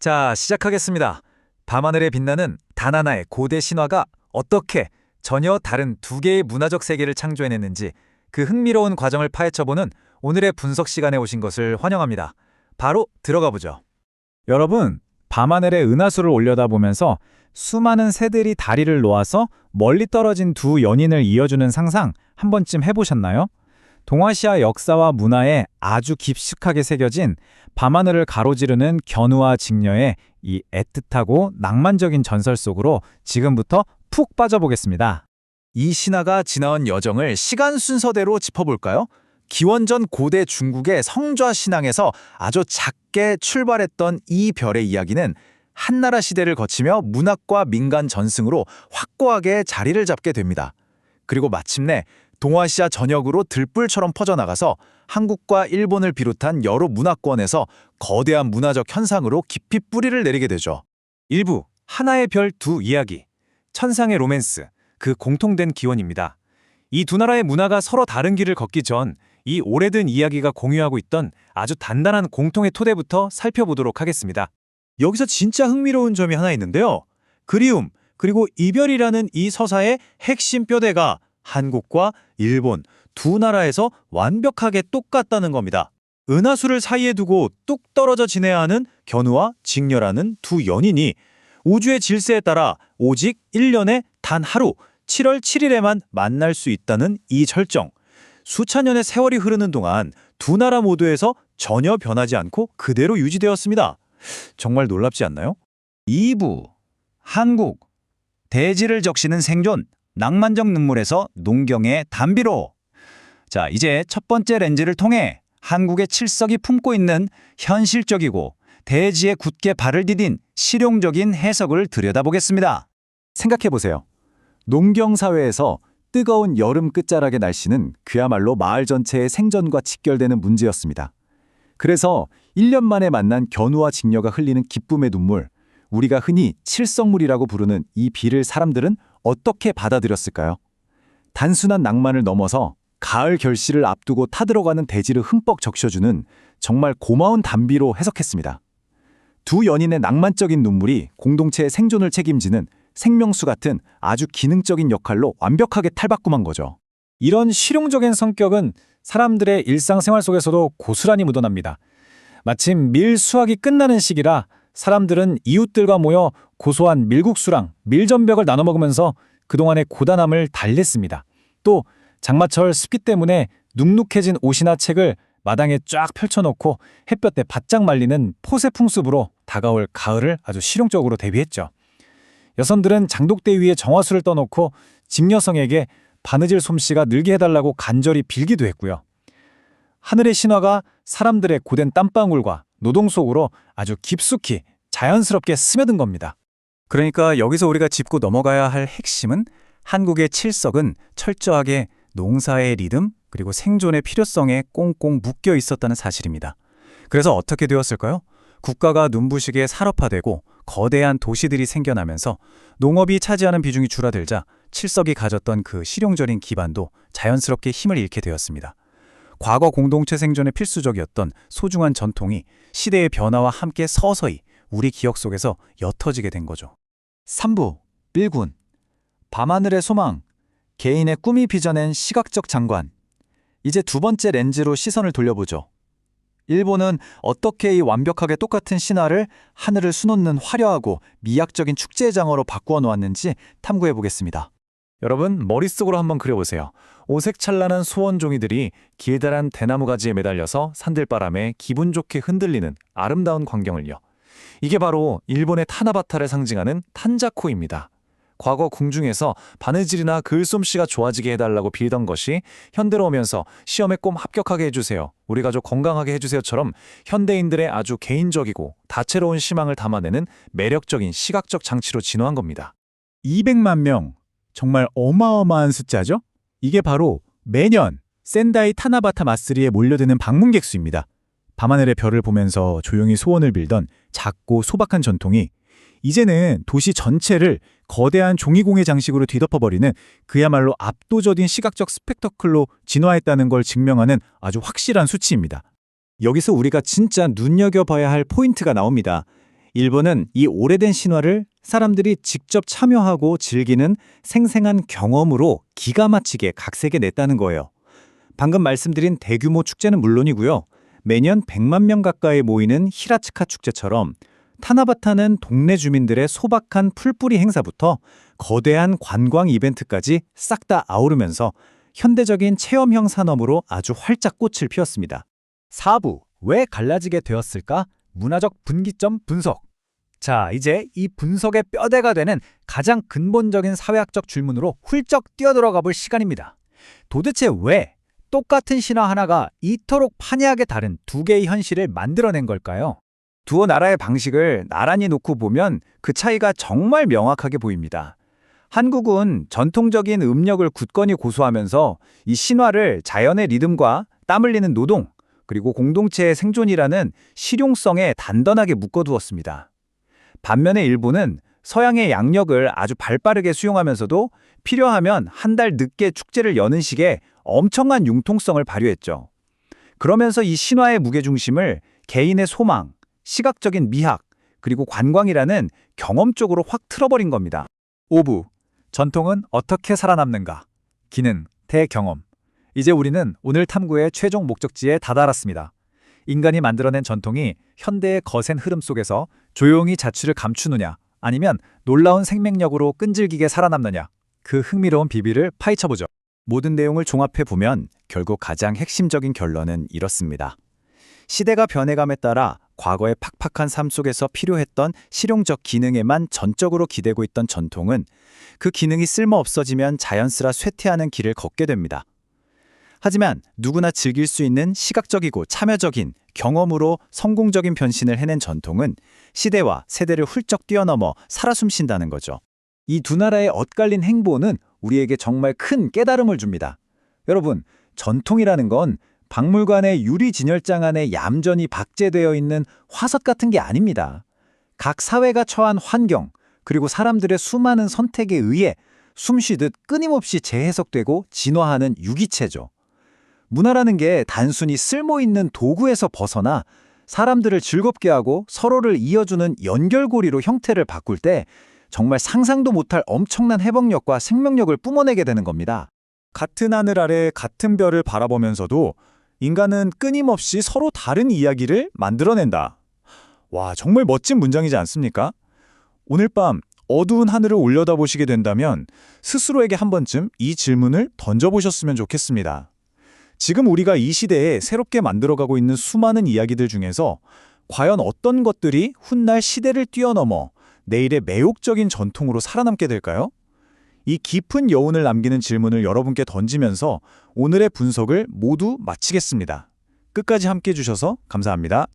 자, 시작하겠습니다. 밤하늘에 빛나는 단 하나의 고대 신화가 어떻게 전혀 다른 두 개의 문화적 세계를 창조해냈는지 그 흥미로운 과정을 파헤쳐보는 오늘의 분석 시간에 오신 것을 환영합니다. 바로 들어가 보죠. 여러분, 밤하늘에 은하수를 올려다보면서 수많은 새들이 다리를 놓아서 멀리 떨어진 두 연인을 이어주는 상상 한 번쯤 해보셨나요? 동아시아 역사와 문화에 아주 깊숙하게 새겨진 밤하늘을 가로지르는 견우와 직녀의 이 애틋하고 낭만적인 전설 속으로 지금부터 푹 빠져보겠습니다. 이 신화가 지나온 여정을 시간 순서대로 짚어볼까요? 기원전 고대 중국의 성좌 신앙에서 아주 작게 출발했던 이 별의 이야기는 한나라 시대를 거치며 문학과 민간 전승으로 확고하게 자리를 잡게 됩니다. 그리고 마침내 동아시아 전역으로 들불처럼 퍼져나가서 한국과 일본을 비롯한 여러 문화권에서 거대한 문화적 현상으로 깊이 뿌리를 내리게 되죠. 일부 하나의 별 두 이야기, 천상의 로맨스, 그 공통된 기원입니다. 이 두 나라의 문화가 서로 다른 길을 걷기 전 이 오래된 이야기가 공유하고 있던 아주 단단한 공통의 토대부터 살펴보도록 하겠습니다. 여기서 진짜 흥미로운 점이 하나 있는데요. 그리움, 그리고 이별이라는 이 서사의 핵심 뼈대가 한국과 일본 두 나라에서 완벽하게 똑같다는 겁니다. 은하수를 사이에 두고 뚝 떨어져 지내야 하는 견우와 직녀라는 두 연인이 우주의 질서에 따라 오직 1년에 단 하루, 7월 7일에만 만날 수 있다는 이 설정. 수천 년의 세월이 흐르는 동안 두 나라 모두에서 전혀 변하지 않고 그대로 유지되었습니다. 정말 놀랍지 않나요? 2부, 한국, 대지를 적시는 생존, 낭만적 눈물에서 농경의 단비로. 자, 이제 첫 번째 렌즈를 통해 한국의 칠석이 품고 있는 현실적이고 대지에 굳게 발을 디딘 실용적인 해석을 들여다보겠습니다. 생각해보세요. 농경사회에서 뜨거운 여름 끝자락의 날씨는 그야말로 마을 전체의 생존과 직결되는 문제였습니다. 그래서 1년 만에 만난 견우와 직녀가 흘리는 기쁨의 눈물, 우리가 흔히 칠성물이라고 부르는 이 비를 사람들은 어떻게 받아들였을까요? 단순한 낭만을 넘어서 가을 결실을 앞두고 타들어가는 대지를 흠뻑 적셔주는 정말 고마운 단비로 해석했습니다. 두 연인의 낭만적인 눈물이 공동체의 생존을 책임지는 생명수 같은 아주 기능적인 역할로 완벽하게 탈바꿈한 거죠. 이런 실용적인 성격은 사람들의 일상생활 속에서도 고스란히 묻어납니다. 마침 밀 수확이 끝나는 시기라 사람들은 이웃들과 모여 고소한 밀국수랑 밀전벽을 나눠 먹으면서 그동안의 고단함을 달랬습니다. 또 장마철 습기 때문에 눅눅해진 옷이나 책을 마당에 쫙 펼쳐놓고 햇볕에 바짝 말리는 포세풍습으로 다가올 가을을 아주 실용적으로 대비했죠. 여성들은 장독대 위에 정화수를 떠놓고 직녀성에게 바느질 솜씨가 늘게 해달라고 간절히 빌기도 했고요. 하늘의 신화가 사람들의 고된 땀방울과 노동 속으로 아주 깊숙이 자연스럽게 스며든 겁니다. 그러니까 여기서 우리가 짚고 넘어가야 할 핵심은 한국의 칠석은 철저하게 농사의 리듬 그리고 생존의 필요성에 꽁꽁 묶여 있었다는 사실입니다. 그래서 어떻게 되었을까요? 국가가 눈부시게 산업화되고 거대한 도시들이 생겨나면서 농업이 차지하는 비중이 줄어들자 칠석이 가졌던 그 실용적인 기반도 자연스럽게 힘을 잃게 되었습니다. 과거 공동체 생존에 필수적이었던 소중한 전통이 시대의 변화와 함께 서서히 우리 기억 속에서 옅어지게 된 거죠. 3부, 밀군, 밤하늘의 소망, 개인의 꿈이 빚어낸 시각적 장관. 이제 두 번째 렌즈로 시선을 돌려보죠. 일본은 어떻게 이 완벽하게 똑같은 신화를 하늘을 수놓는 화려하고 미학적인 축제의 장으로 바꾸어 놓았는지 탐구해 보겠습니다. 여러분, 머릿속으로 한번 그려보세요. 오색찬란한 소원종이들이 길다란 대나무 가지에 매달려서 산들바람에 기분 좋게 흔들리는 아름다운 광경을요. 이게 바로 일본의 타나바타를 상징하는 탄자코입니다. 과거 궁중에서 바느질이나 글솜씨가 좋아지게 해달라고 빌던 것이 현대로 오면서 시험에 꼭 합격하게 해주세요, 우리 가족 건강하게 해주세요처럼 현대인들의 아주 개인적이고 다채로운 희망을 담아내는 매력적인 시각적 장치로 진화한 겁니다. 200만 명, 정말 어마어마한 숫자죠? 이게 바로 매년 센다이 타나바타 마쓰리에 몰려드는 방문객 수입니다. 밤하늘의 별을 보면서 조용히 소원을 빌던 작고 소박한 전통이 이제는 도시 전체를 거대한 종이공예 장식으로 뒤덮어버리는 그야말로 압도적인 시각적 스펙터클로 진화했다는 걸 증명하는 아주 확실한 수치입니다. 여기서 우리가 진짜 눈여겨봐야 할 포인트가 나옵니다. 일본은 이 오래된 신화를 사람들이 직접 참여하고 즐기는 생생한 경험으로 기가 막히게 각색해 냈다는 거예요. 방금 말씀드린 대규모 축제는 물론이고요. 매년 100만 명 가까이 모이는 히라츠카 축제처럼 타나바타는 동네 주민들의 소박한 풀뿌리 행사부터 거대한 관광 이벤트까지 싹 다 아우르면서 현대적인 체험형 산업으로 아주 활짝 꽃을 피웠습니다. 4부, 왜 갈라지게 되었을까? 문화적 분기점 분석. 자, 이제 이 분석의 뼈대가 되는 가장 근본적인 사회학적 질문으로 훌쩍 뛰어들어가 볼 시간입니다. 도대체 왜 똑같은 신화 하나가 이토록 판이하게 다른 두 개의 현실을 만들어낸 걸까요? 두어 나라의 방식을 나란히 놓고 보면 그 차이가 정말 명확하게 보입니다. 한국은 전통적인 음력을 굳건히 고수하면서 이 신화를 자연의 리듬과 땀 흘리는 노동, 그리고 공동체의 생존이라는 실용성에 단단하게 묶어두었습니다. 반면에 일본은 서양의 양력을 아주 발빠르게 수용하면서도 필요하면 한 달 늦게 축제를 여는 식의 엄청난 융통성을 발휘했죠. 그러면서 이 신화의 무게중심을 개인의 소망, 시각적인 미학, 그리고 관광이라는 경험 쪽으로 확 틀어버린 겁니다. 5부, 전통은 어떻게 살아남는가? 기능, 대경험. 이제 우리는 오늘 탐구의 최종 목적지에 다다랐습니다. 인간이 만들어낸 전통이 현대의 거센 흐름 속에서 조용히 자취를 감추느냐, 아니면 놀라운 생명력으로 끈질기게 살아남느냐, 그 흥미로운 비밀을 파헤쳐보죠. 모든 내용을 종합해보면 결국 가장 핵심적인 결론은 이렇습니다. 시대가 변해감에 따라 과거의 팍팍한 삶 속에서 필요했던 실용적 기능에만 전적으로 기대고 있던 전통은 그 기능이 쓸모 없어지면 자연스레 쇠퇴하는 길을 걷게 됩니다. 하지만 누구나 즐길 수 있는 시각적이고 참여적인 경험으로 성공적인 변신을 해낸 전통은 시대와 세대를 훌쩍 뛰어넘어 살아 숨쉰다는 거죠. 이 두 나라의 엇갈린 행보는 우리에게 정말 큰 깨달음을 줍니다. 여러분, 전통이라는 건 박물관의 유리 진열장 안에 얌전히 박제되어 있는 화석 같은 게 아닙니다. 각 사회가 처한 환경, 그리고 사람들의 수많은 선택에 의해 숨쉬듯 끊임없이 재해석되고 진화하는 유기체죠. 문화라는 게 단순히 쓸모있는 도구에서 벗어나 사람들을 즐겁게 하고 서로를 이어주는 연결고리로 형태를 바꿀 때 정말 상상도 못할 엄청난 회복력과 생명력을 뿜어내게 되는 겁니다. 같은 하늘 아래 같은 별을 바라보면서도 인간은 끊임없이 서로 다른 이야기를 만들어낸다. 와, 정말 멋진 문장이지 않습니까? 오늘 밤 어두운 하늘을 올려다보시게 된다면 스스로에게 한 번쯤 이 질문을 던져보셨으면 좋겠습니다. 지금 우리가 이 시대에 새롭게 만들어가고 있는 수많은 이야기들 중에서 과연 어떤 것들이 훗날 시대를 뛰어넘어 내일의 매혹적인 전통으로 살아남게 될까요? 이 깊은 여운을 남기는 질문을 여러분께 던지면서 오늘의 분석을 모두 마치겠습니다. 끝까지 함께해 주셔서 감사합니다.